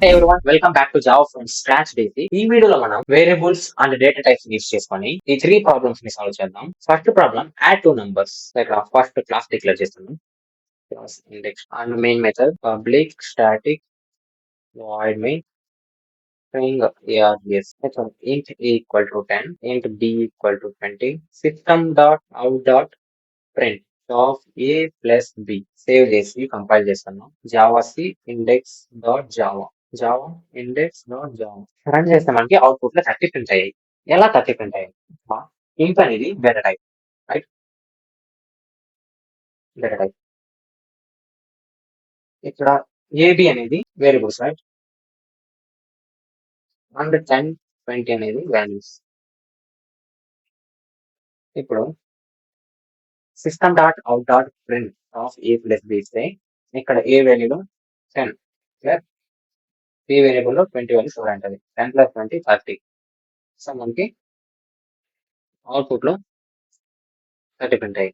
Hey everyone, welcome back to Java from Scratch Daisy. ఈ వీడియోలో మనం variables and data types use చేసుకొని ఈ త్రీ ప్రాబ్లమ్స్ ని సాల్వ్ చేద్దాం. First problem add two numbers. ఇక్కడ ఫస్ట్ క్లాస్ డిక్లేర్ చేస్తున్నాం. Class index and main method public static void main string args. Int a equal to 10, int b equal to 20, system dot out dot print of a plus b. Save చేసి compile చేస్తున్నాం. Java C index dot Java Java index dot Java run చేస్తే మనకి output లో 30 print అయ్యాయి. ఎలా 30 print అయ్యాయి? Int అనేది data type, right? Data type. ఇక్కడ ఏబి అనేది వేరియబుల్స్, రైట్? అండ్ 10, 20 అనేది వాల్యూస్. ఇప్పుడు system dot out dot print of A plus B ఇస్తే ఇక్కడ ఏ వాల్యూలో 10 ప్లస్ బి వేరియబుల్లో 20 వాల్యూ స్టోర్ ఉంటుంది. 10 ప్లస్ 20 30. సో మనకి అవుట్పుట్ లో 30 ప్రింట్ అయ్యాయి.